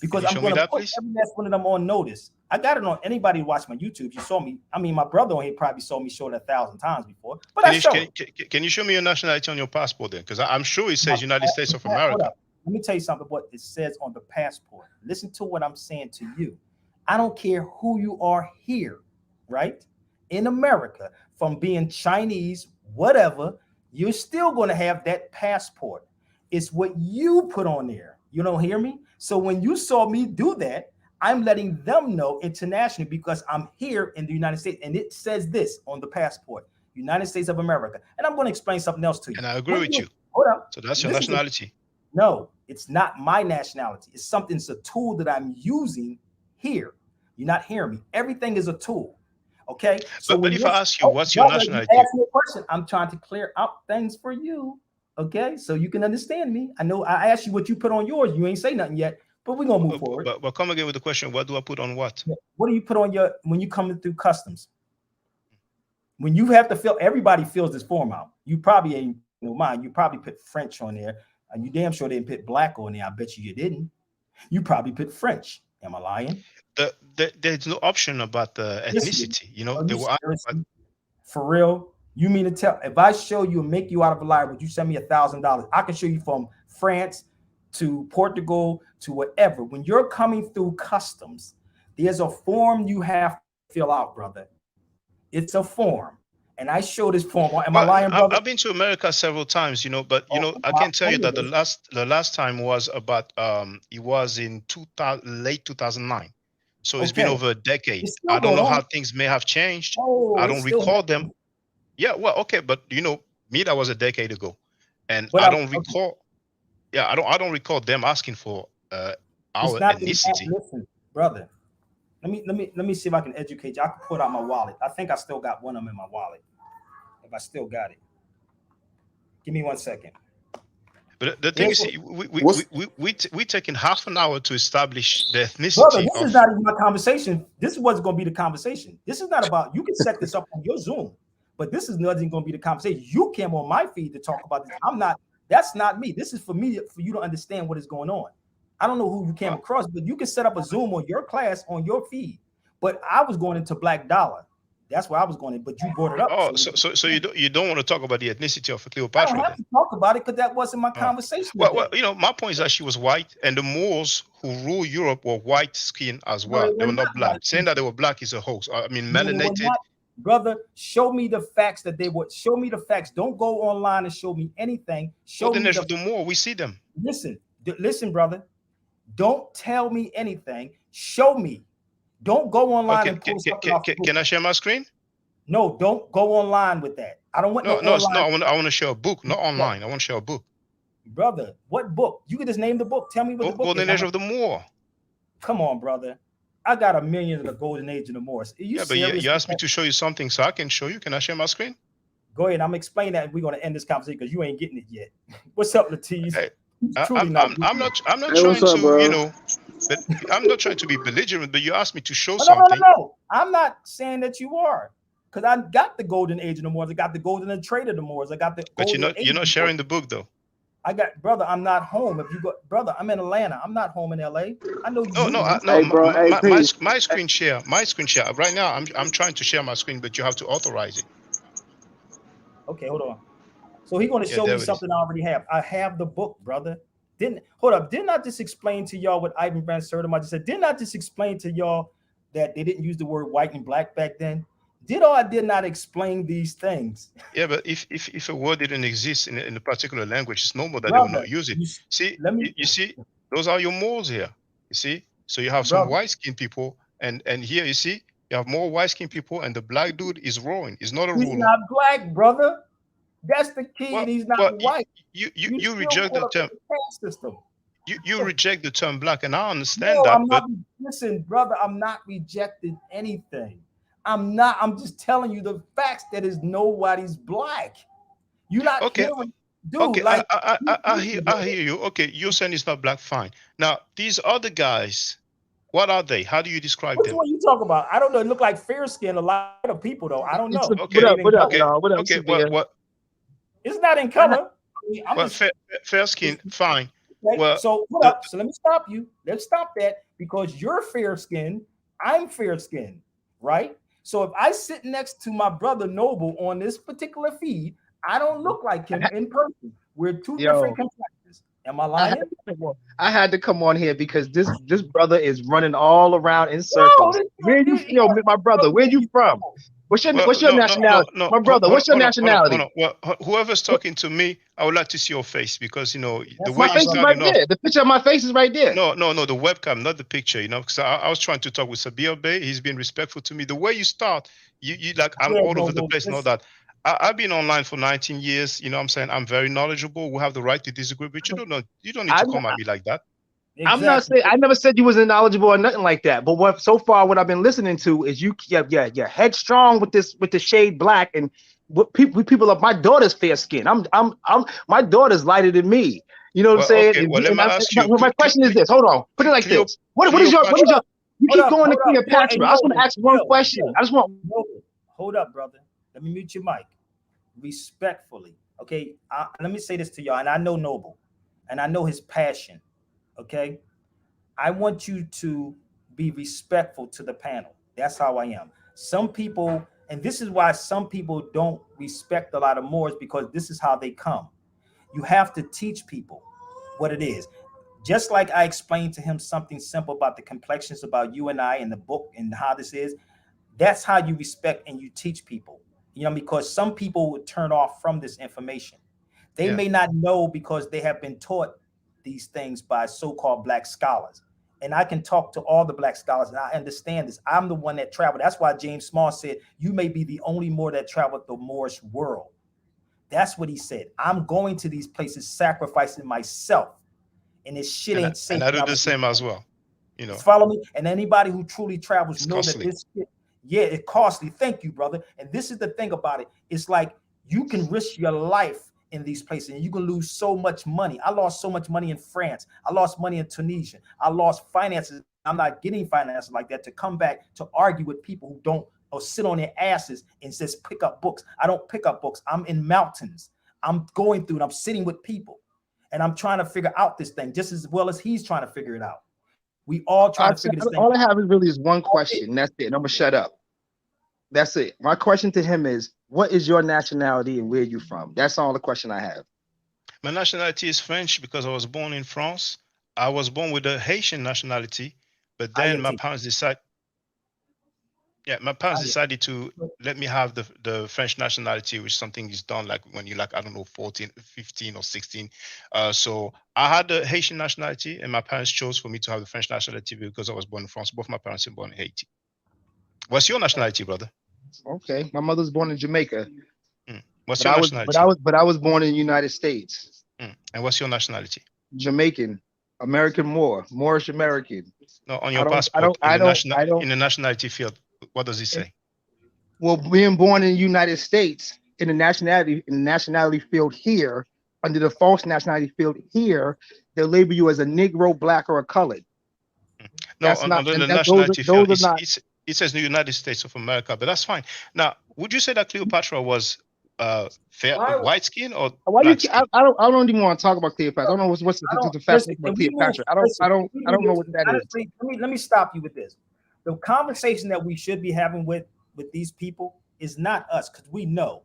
Because I'm going to put every last one of them on notice. I got it on anybody who watched my YouTube. You saw me. I mean, my brother on here probably saw me show it 1,000 times before. But can you show me your nationality on your passport then? Because I'm sure it says United States of America. Let me tell you something. What it says on the passport. Listen to what I'm saying to you. I don't care who you are here, right? In America, from being Chinese, whatever, you're still going to have that passport. It's what you put on there. You don't hear me? So when you saw me do that, I'm letting them know internationally because I'm here in the United States. And it says this on the passport, United States of America. And I'm going to explain something else to you. And I agree with you. Hold up. So that's your nationality. No, it's not my nationality. It's a tool that I'm using here. You're not hearing me. Everything is a tool. Okay. So but if I ask you, what's your nationality? Ask me a question. I'm trying to clear up things for you. Okay. So you can understand me. I know I asked you what you put on yours. You ain't say nothing yet, but we're going to move forward. But come again with the question. What do I put on what? What do you put on when you coming through customs? When you have to fill, everybody fills this form out. You probably ain't mind. You probably put French on there. And you damn sure didn't put black on there. I bet you didn't. You probably put French. Am I lying? There's no option about the ethnicity. For real? You mean to tell? If I show you and make you out of a liar, would you send me $1,000? I can show you from France to Portugal to whatever. When you're coming through customs, there's a form you have to fill out, brother. It's a form. And I show this form. Am I lying, brother? I've been to America several times, but I can tell you that the last time was about it was in late 2009. So it's been over a decade. I don't know how things may have changed. I don't recall them. Yeah, well, okay, but me, that was a decade ago, and I don't recall. Yeah, I don't recall them asking for our ethnicity. Listen, brother. Let me see if I can educate you. I can put out my wallet. I think I still got one of them in my wallet. If I still got it, give me 1 second. But the thing Here's is, what, we taking half an hour to establish the brother, ethnicity this is of. not even my conversation. This is what's going to be the conversation. This is not about, you can set this up on your Zoom, but this is nothing going to be the conversation. You came on my feed to talk about this. That's not me. This is for me, for you to understand what is going on. I don't know who you came across, but you can set up a Zoom on your class on your feed. But I was going into Black Dollar. That's where I was going in, but you brought it up. Oh, so you don't want to talk about the ethnicity of I don't Cleopatra have then? to talk about it because that wasn't my conversation. Well, my point is that she was white, and the Moors who ruled Europe were white skin as No, well. they They were were not not black. white Saying that they people. were black is a hoax. I mean, No, they were melanated. not. Brother, show me the facts that they were. Show me the facts. Don't go online and show me anything. Show Well, the me nation the. of the Moor, we see them. Listen, brother. Don't tell me anything. Show me. Don't go online Okay, and pull something off. can I share my screen? No, don't go online with that. I don't want no No, online. I want to share a book, not online. I want to share a book. Brother, what book? You can just name the book. Tell me what the book Golden is. Age of the Moor. Come on, brother. I got a million of the golden age of the Moors. Are you Yeah, but serious? you asked me to show you something, so I can show you. Can I share my screen? Go ahead. I'm explaining that. We're going to end this conversation because you ain't getting it yet. What's up, Latiz? Hey, Truly I'm not trying what's up, to, bro? but I'm not trying to be belligerent, but you asked me to show No. something. I'm not saying that you are, because I got the golden age of the Moors. I got the golden trade of the Moors. I got the. But golden you're not sharing the book though. I got, brother. I'm not home. If you go, brother, I'm in Atlanta. I'm not home in LA. I know you. No. Hey, bro. Hey, peace. My screen share. My screen share. Right now, I'm trying to share my screen, but you have to authorize it. Okay, hold on. So he's going to show there me it something I already have. I have the book, brother. Didn't I just explain to y'all what Ivan Van Sertima just said? Didn't I just explain to y'all that they didn't use the word white and black back then? Did or I did not explain these things? Yeah, but if a word didn't exist in a particular language, it's normal that they Brother, will not use it. See, let me. you see, those are your Moors here. You see, so you have some Brother. white-skinned people, and here you see you have more white-skinned people, and the black dude is roaring. He's not a He's ruler. not black, brother. That's the key, Well, and he's not well, white. you still reject the caught up term. in the caste system. You reject the term black, and I understand No, that. I'm But not. Listen, brother, I'm not rejecting anything. I'm not. I'm just telling you the facts that is nobody's black. You're not okay, hearing, dude. okay, Like I hear you. Okay, you're saying it's not black, fine. Now these other guys, what are they? How do you describe which them? one you talk about? I don't know. It look like fair skin. A lot of people though. I don't know. Okay, What up, okay, y'all? What up, okay. Sabir? What? It's not in color. I mean, I'm Well, just fair skin, fine. okay. Well, So what up? So let me stop you. Let's stop that because you're fair skinned. I'm fair skinned, right? So if I sit next to my brother Noble on this particular feed, I don't look like him in person. We're two different complexions. Am I lying? I had to come on here because this brother is running all around in circles. Where you, my brother? Where you from? What's your nationality? No. My brother, what's your nationality? Hold on. Well, whoever's talking to me, I would like to see your face because the way My you face is right started off. there. The picture of my face is right there. No, the webcam, not the picture. Because I was trying to talk with Sabir Bey. He's been respectful to me. The way you start, you like I'm all over the place and all that. I've been online for 19 years. You know what I'm saying? I'm very knowledgeable. We have the right to disagree, but you don't need to come at me like that. Exactly. I'm not saying I never said you wasn't knowledgeable or nothing like that. But what I've been listening to is you're headstrong with the shade black and what people of my daughter's fair skin. I'm my daughter's lighter than me. You know what I'm saying? Okay, well, let me ask you. My question is this. Hold on. Put it like this. What is your you keep going to Cleopatra. I just want to ask one question. I just want hold up, brother. Let me mute your mic. Respectfully. Okay. Let me say this to y'all. And I know Noble and I know his passion. Okay, I want you to be respectful to the panel. That's how I am. Some people, and this is why some people don't respect a lot of Moors because this is how they come. You have to teach people what it is. Just like I explained to him something simple about the complexions about you and I in the book and how this is, that's how you respect and you teach people. Because some people would turn off from this information. They may not know because they have been taught these things by so-called black scholars. And I can talk to all the black scholars and I understand this. I'm the one that traveled. That's why James Small said, you may be the only Moor that traveled the Moorish world. That's what he said. I'm going to these places, sacrificing myself. And this shit ain't safe. And I do the same as well. Follow me? And anybody who truly travels know costly. That this shit, it's costly. Thank you, brother. And this is the thing about it. It's like you can risk your life in these places, and you can lose so much money. I lost so much money in France. I lost money in Tunisia. I lost finances. I'm not getting finances like that to come back to argue with people who don't or sit on their asses and just pick up books. I don't pick up books. I'm in mountains. I'm going through it. I'm sitting with people, and I'm trying to figure out this thing just as well as he's trying to figure it out. We all trying to figure this thing all I out. have is really is one question. That's it. And I'm gonna shut up. That's it. My question to him is, what is your nationality and where you from? That's all the question I have. My nationality is French because I was born in France. I was born with a Haitian nationality, but then my parents decided. Yeah, my parents decided to let me have the French nationality, which something is done like when you're like, I don't know, 14, 15 or 16. So I had the Haitian nationality, and my parents chose for me to have the French nationality because I was born in France. Both my parents were born in Haiti. What's your nationality, brother? Okay, my mother's born in Jamaica. What's your nationality? But I was born in the United States. And what's your nationality? Jamaican, American Moorish American. No, on your passport, in the nationality field, what does it say? Well, being born in the United States, in the nationality field here, under the false nationality field here, they'll label you as a Negro, Black, or a colored. No, under the nationality field, it says the United States of America, but that's fine. Now, would you say that Cleopatra was fair, white skin or black skin? I don't even want to talk about Cleopatra. I don't know what's the fashion about Cleopatra. I don't know what that is. Let me stop you with this. The conversation that we should be having with these people is not us, because we know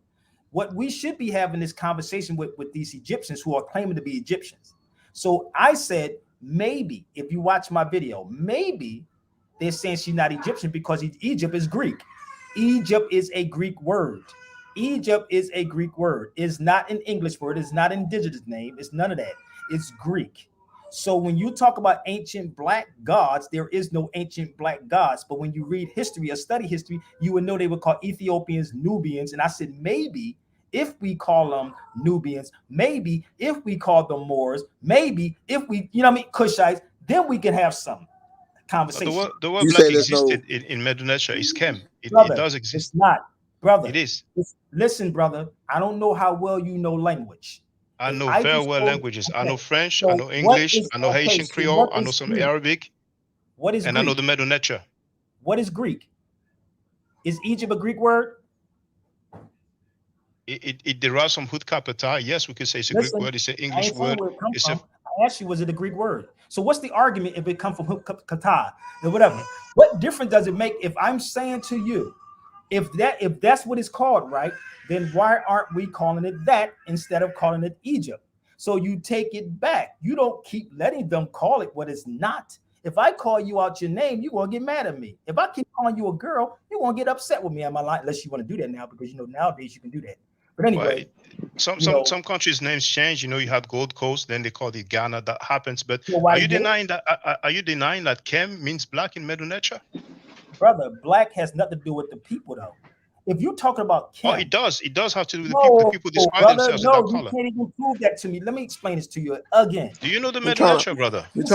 what we should be having this conversation with these Egyptians who are claiming to be Egyptians. So I said, maybe if you watch my video, maybe they're saying she's not Egyptian because Egypt is Greek. Egypt is a Greek word. Egypt is a Greek word. It's not an English word. It's not an indigenous name. It's none of that. It's Greek. So when you talk about ancient black gods, there is no ancient black gods. But when you read history or study history, you would know they were called Ethiopians, Nubians. And I said, maybe if we call them Nubians, maybe if we call them Moors, maybe if we, Cushites, then we can have some conversation. The word black existed in Medunetia is Kem. It does exist. It's not, brother. It is. Listen, brother, I don't know how well you know language. I know very well languages. I know French, I know English, I know Haitian Creole, I know some Arabic. What is Greek? And I know the Medunetia. What is Greek? Is Egypt a Greek word? It derives from Hut-Kapata. Yes, we could say it's a Greek word. It's an English word. I asked you, was it a Greek word? So what's the argument if it comes from Hut-Kapata or whatever? What difference does it make if I'm saying to you, if that's what it's called, right? Then why aren't we calling it that instead of calling it Egypt? So you take it back. You don't keep letting them call it what it's not. If I call you out your name, you're going to get mad at me. If I keep calling you a girl, you're going to get upset with me. Am I lying? Unless you want to do that now, because nowadays you can do that. But anyway, some countries' names change. You had Gold Coast, then they called it Ghana. That happens. But are you denying that? Are you denying that Kem means black in Medunetia? Brother, black has nothing to do with the people, though. If you're talking about Kem, it does. It does have to do with the people. The people describe themselves in that color. You can't even prove that to me. Let me explain this to you again. Do you know the Medunetia, brother? You're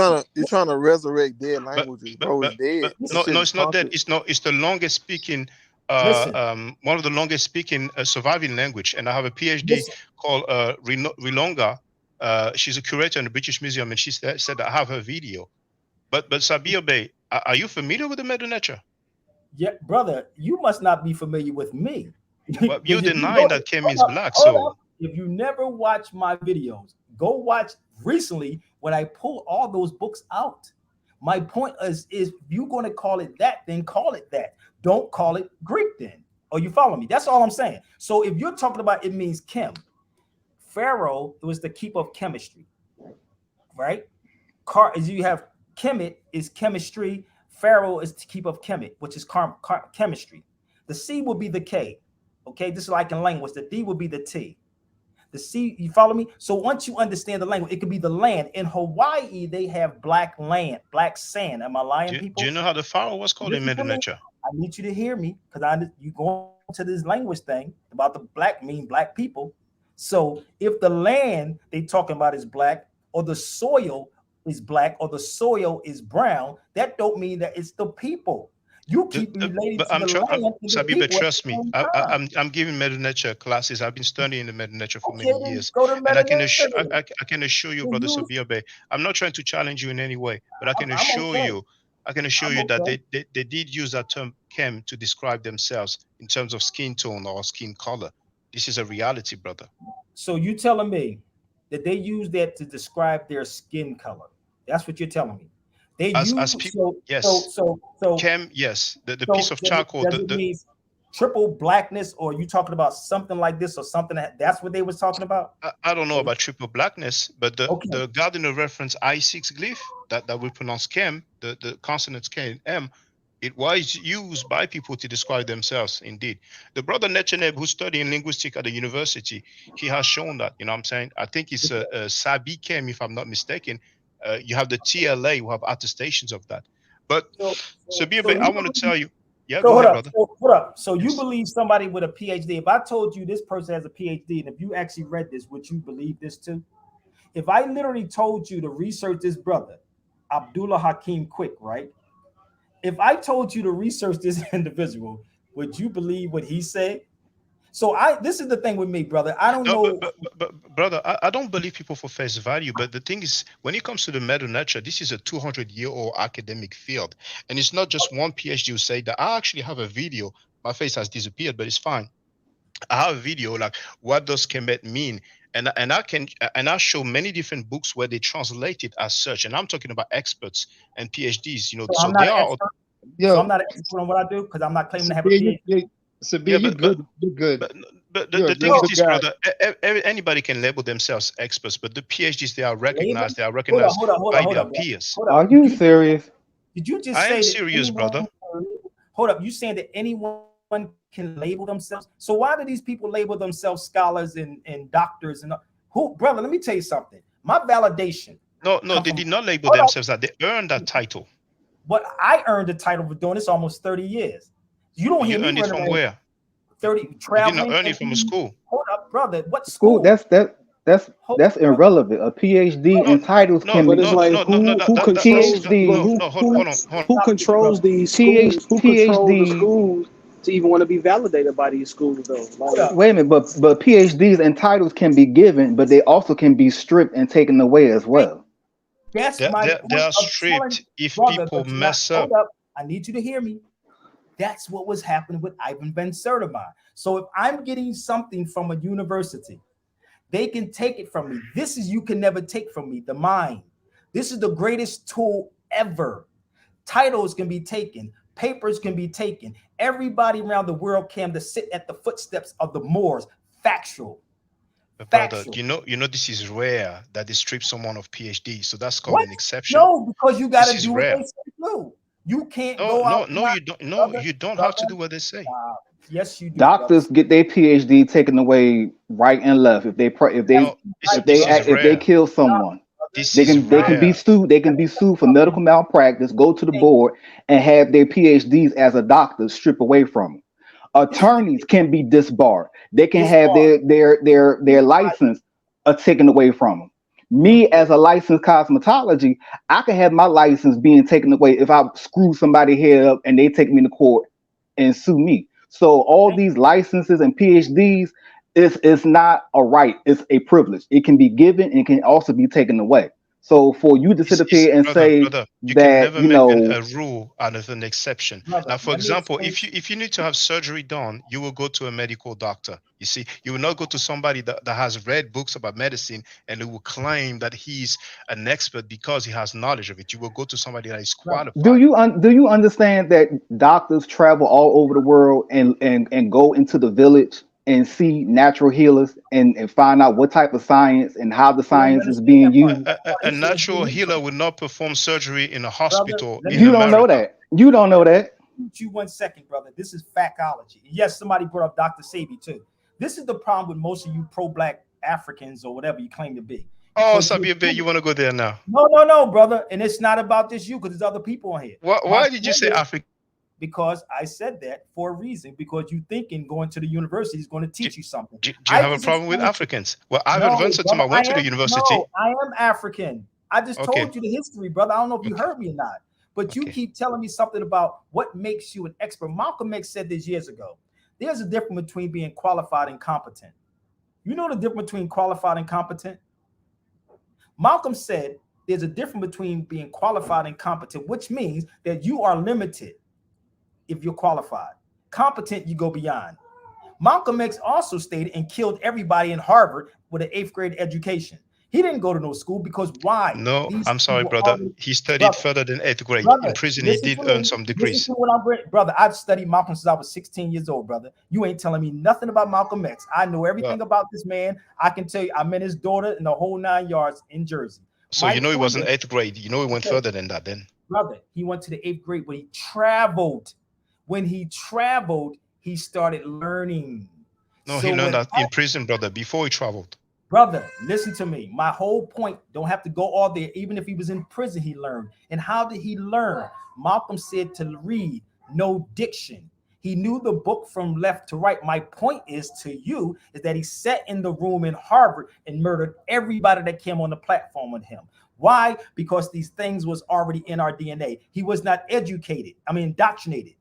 trying to resurrect dead languages, bro. It's dead. No, it's not dead. It's the longest speaking. One of the longest speaking surviving language, and I have a PhD called Rilonga. She's a curator in the British Museum, and she said that I have her video. But Sabir Bey, are you familiar with the Medunetia? Yeah, brother, you must not be familiar with me. But you deny that Kem means black. So if you never watch my videos, go watch recently when I pull all those books out. My point is if you're going to call it that, then call it that. Don't call it Greek then. Or you follow me? That's all I'm saying. So if you're talking about it means Chem, Pharaoh, it was the keeper of chemistry, right? As you have Kemet is chemistry. Pharaoh is the keeper of Kemet, which is chemistry. The C will be the K. Okay, this is like in language. The D will be the T. The C, you follow me? So once you understand the language, it could be the land. In Hawaii, they have black land, black sand. Am I lying, people? Do you know how the pharaoh was called in Medunetia? I need you to hear me, because you go to this language thing about the black mean black people. So if the land they talking about is black, or the soil is black, or the soil is brown, that don't mean that it's the people. You keep related But to the land and the Sabir, but people at trust the me, same time. I'm giving Mother Nature classes. I've been studying the Mother Nature for Okay, many then years, go to and Meta. I can assure you, You brother use, Sabir Bey, I'm not trying to challenge you in any way, but I'm okay. I can assure I'm you that okay. they did use that term chem to describe themselves in terms of skin tone or skin color. This is a reality, brother. So you telling me that they use that to describe their skin color? That's what you're telling me. They use As people, yes, chem, yes, the piece so of charcoal, does it mean triple blackness, or you talking about something like this or something that's what they was talking about? I don't know about triple blackness, but Okay. the Gardner reference I6 glyph that we pronounce chem, the consonants K and M, it was used by people to describe themselves. Indeed, the brother Necheneb, who's studying linguistics at the university, he has shown that. You know what I'm saying? I think it's a Sabi Chem, if I'm not mistaken. You have the TLA who have attestations of that. But So Sabir so Bey, I you want to believe, tell you. Yeah, so go hold ahead, up. brother. So hold up. So you Yes. believe somebody with a PhD? If I told you this person has a PhD, and if you actually read this, would you believe this too? If I literally told you to research this brother, Abdullah Hakim Quick, right? If I told you to research this individual, would you believe what he said? So this is the thing with me, brother. I don't No, know. but brother, I don't believe people for face value. But the thing is, when it comes to the meta nature, this is a 200-year-old academic field, and it's not just one PhD who say that. I actually have a video. My face has disappeared, but it's fine. I have a video like what does Kemet mean, and I show many different books where they translate it as such, and I'm talking about experts and PhDs. So So I'm not they an are. expert. So I'm Yo, not an expert on what I do because I'm not claiming to have a Sabir, PhD. Yeah, Sabir, you good. You good. but but You're a the thing real is No, good this, guy. brother. Anybody can label themselves experts, but the PhDs they are label. recognized. They are Hold on, recognized hold on, hold on, by hold their up, bro. peers. Hold Are up. you serious? Did you just I am say that serious, anyone? brother. Hold up. You saying that anyone can label themselves? So why do these people label themselves scholars and doctors and who, brother? Let me tell you something. My validation No, come they from. did not label Hold up. themselves that. They earned that title. But I earned the title for doing this almost 30 years. You don't hear You me earned it running from around where? 30 You did not traveling earn and it from a school. hold up, brother. What School. school? That's Hold that's up, brother. irrelevant. A PhD Hold No, and titles no, can But it's no, like no, no, no. who controls but PhD No, no. Hold on, hold on. who stop this, brother. controls these schools? Who controls the PhD. schools to even want to be validated by these schools though? Hold Like up. Wait a minute, but PhDs and titles can be given, but they also can be stripped and taken away as well. That's my They point are of telling stripped if brother, people but you're not. mess Hold up. up. I need you to hear me. That's what was happening with Ivan Ben Sertima. So if I'm getting something from a university, they can take it from me. This is you can never take from me, the mind. This is the greatest tool ever. Titles can be taken, papers can be taken. Everybody around the world came to sit at the footsteps of the Moors. Factual. But brother, Factual. you know this is rare that they strip someone of PhD. So that's called What? an exception. No, because you got This to is do what they rare. say do. You can't No, go no, out, no, you don't. No, brother, you don't have to brother. do what they say. Yes, you do, brother. Doctors get their PhD taken away right and left if That's No, right, this is brother. if they rare. kill Stop, someone. brother. This is They can be rare. sued. They can be sued for medical malpractice. Go to the Hey, board and have their PhDs as a doctor stripped away from them. this is the Attorneys can be disbarred. They can have disbar. their license taken away from them. Mm, Me as a licensed cosmetology, I can have my license being taken away if I screw somebody head up and they take me to court and sue me. So all these licenses and PhDs is not a right; it's a privilege. It can be given and can also be taken away. So for you to sit up It's here and say brother. You can that never make a rule out of an exception. brother, Now, for let me example, explain. if you need to have surgery done, you will go to a medical doctor. You see, you will not go to somebody that has read books about medicine and who will claim that he's an expert because he has knowledge of it. You will go to somebody that is Brother, qualified. do you understand that doctors travel all over the world and go into the village and see natural healers and find out what type of science and how the you don't science is understand being that part. used? That part A is so natural unique, healer will not perform surgery in a brother. hospital Let in me You don't know America. that. You don't know that. shoot you 1 second, brother. This is factology. Yes, somebody brought up Dr. Sabi too. This is the problem with most of you pro-black Africans or whatever you claim to be. Oh, Because Sabir Bey, you want to go there now? no, brother. And it's not about this you because there's other people on here. My Why did you point say is, Africa? because I said that for a reason, because you thinking going to the university is going to Do, teach you something. do you I have a just problem with explained Africans? Well, I've no, advanced to brother, my went to the university. I am African. I just Okay, told you the history, brother. I don't know if you okay. heard me or not. But you Okay. keep telling me something about what makes you an expert. Malcolm X said this years ago. There's a difference between being qualified and competent. You know the difference between qualified and competent? Malcolm said there's a difference between being qualified and competent, which means that you are limited if you're qualified. Competent, you go beyond. Malcolm X also stated and killed everybody in Harvard with an 8th grade education. He didn't go to no school because why? No, These I'm sorry, people brother. already, He studied brother, further than 8th grade. In brother, prison, he listen did to earn me. some Listen degrees. to what I'm bringing. Brother, I've studied Malcolm since I was 16 years old, brother. You ain't telling me nothing about Malcolm X. I know everything Well, about this man. I can tell you, I met his daughter in the whole 9 yards in Jersey. so My you know he point wasn't is, 8th grade. You know he went okay, further than that then. brother, he went to the 8th grade, but he traveled. When he traveled, he started learning. No, he So learned when that in prison, brother, before he traveled. brother, listen to me. My whole point, don't have to go all there. Even if he was in prison, he learned. And how did he learn? Malcolm said to read, no diction. He knew the book from left to right. My point is to you is that he sat in the room in Harvard and murdered everybody that came on the platform with him. Why? Because these things was already in our DNA. He was not educated. I mean, indoctrinated.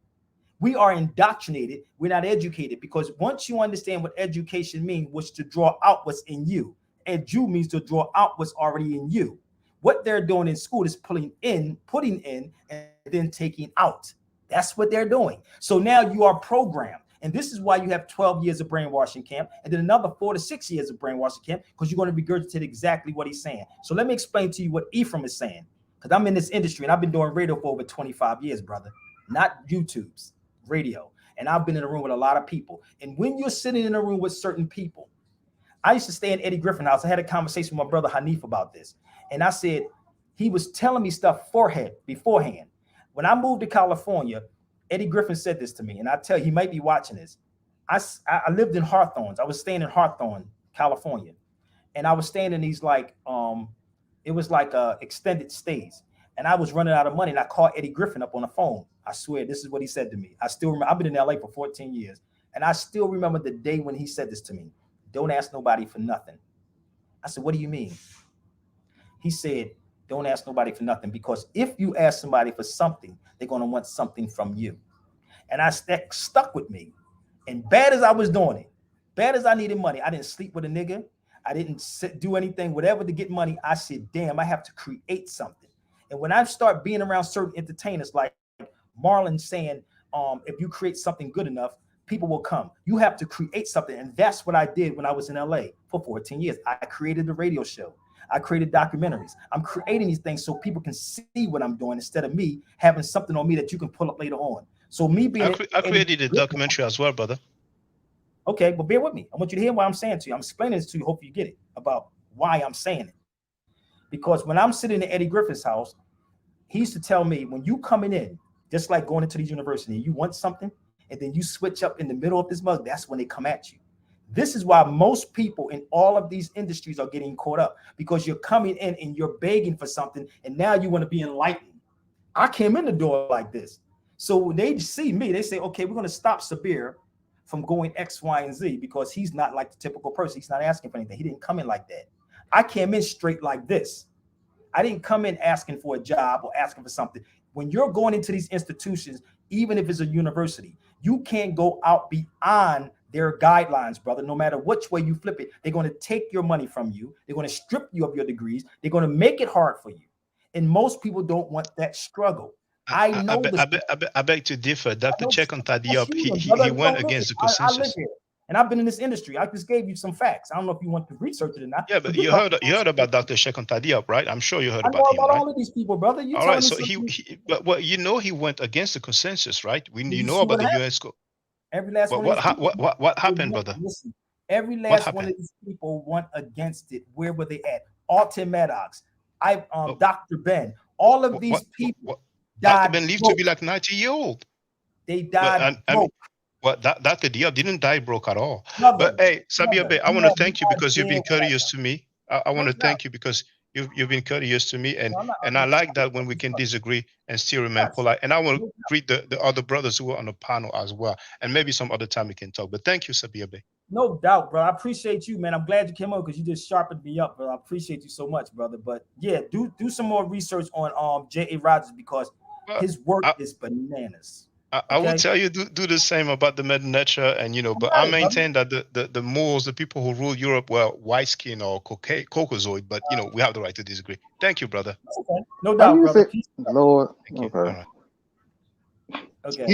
We are indoctrinated. We're not educated, because once you understand what education means, which to draw out what's in you, edu means to draw out what's already in you. What they're doing in school is putting in, and then taking out. That's what they're doing. So now you are programmed. And this is why you have 12 years of brainwashing camp and then another 4 to 6 years of brainwashing camp, because you're going to regurgitate exactly what he's saying. So let me explain to you what Ephraim is saying, because I'm in this industry and I've been doing radio for over 25 years, brother, not YouTube's radio. And I've been in a room with a lot of people. And when you're sitting in a room with certain people, I used to stay in Eddie Griffin's house. I had a conversation with my brother Hanif about this. And I said, he was telling me stuff beforehand. When I moved to California, Eddie Griffin said this to me. And I tell you, he might be watching this. I lived in Hawthorne. I was staying in Hawthorne, California. And I was staying in these it was like extended stays. And I was running out of money. And I called Eddie Griffin up on the phone. I swear, this is what he said to me. I still remember. I've been in LA for 14 years. And I still remember the day when he said this to me. Don't ask nobody for nothing. I said, what do you mean? He said, don't ask nobody for nothing, because if you ask somebody for something, they're going to want something from you. And that stuck with me. And bad as I was doing it, bad as I needed money, I didn't sleep with a nigga. I didn't do anything, whatever, to get money. I said, damn, I have to create something. And when I start being around certain entertainers like Marlon saying, if you create something good enough, people will come. You have to create something. And that's what I did when I was in LA for 14 years. I created the radio show. I created documentaries. I'm creating these things so people can see what I'm doing instead of me having something on me that you can pull up later on. So me being I created a documentary as well, brother. Okay, but bear with me. I want you to hear what I'm saying to you. I'm explaining this to you. Hope you get it about why I'm saying it. Because when I'm sitting in Eddie Griffin's house, he used to tell me, when you coming in, just like going into these universities, you want something, and then you switch up in the middle of this mug, that's when they come at you. This is why most people in all of these industries are getting caught up, because you're coming in and you're begging for something, and now you want to be enlightened. I came in the door like this. So when they see me, they say, okay, we're going to stop Sabir from going X, Y, and Z, because he's not like the typical person. He's not asking for anything. He didn't come in like that. I came in straight like this. I didn't come in asking for a job or asking for something. When you're going into these institutions, even if it's a university, you can't go out beyond their guidelines, brother. No matter which way you flip it, they're going to take your money from you. They're going to strip you of your degrees. They're going to make it hard for you. And most people don't want that struggle. I beg to differ. Dr. Shaka-Ndugu-KMT, he went against the I live consensus. here, and I've been in this industry. I just gave you some facts. I don't know if you want to research it or not. Yeah, but you heard about Dr. Shaka-Ndugu-KMT, right? I'm sure you heard I know about him, about right? all of these people, brother. You all telling right, me so something? but well, you know, he went against the consensus, right? You know see about what the happened? UNESCO. Every last But one. what happened, brother? Listen, every last one of these people went against it. Where were they at? Alton Maddox, Dr. Ben, all of these people. Dr. Ben lived to be like 90-year-old. They died broke. Dr. Diop didn't die broke at all. Brother, but hey, Sabir Bey, I want to thank you because you've been courteous to me. I want to thank you because you've been courteous to me, and I like that when we can disagree and still remain polite. And I want to greet the other brothers who are on the panel as well, and maybe some other time we can talk. But thank you, Sabir Bey. No doubt, bro. I appreciate you, man. I'm glad you came on because you just sharpened me up, bro. I appreciate you so much, brother. But yeah, do some more research on J.A. Rogers, because His work I, is bananas. I would Okay, tell you do the same about the Mother Nature, and but I right, brother. maintain that the Moors, the people who rule Europe, were white skin or Caucasoid, but we have the right to disagree. Thank you, brother. Okay. No How doubt, you brother. say, Peace. Lord? Thank you. Okay. All right. Okay.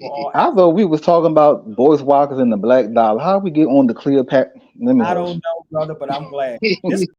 We're all I thought we was talking about Boyce Walkers and the Black Dollar. How we get on the Cleopatra? Let me I hush. don't know, brother, but I'm glad. This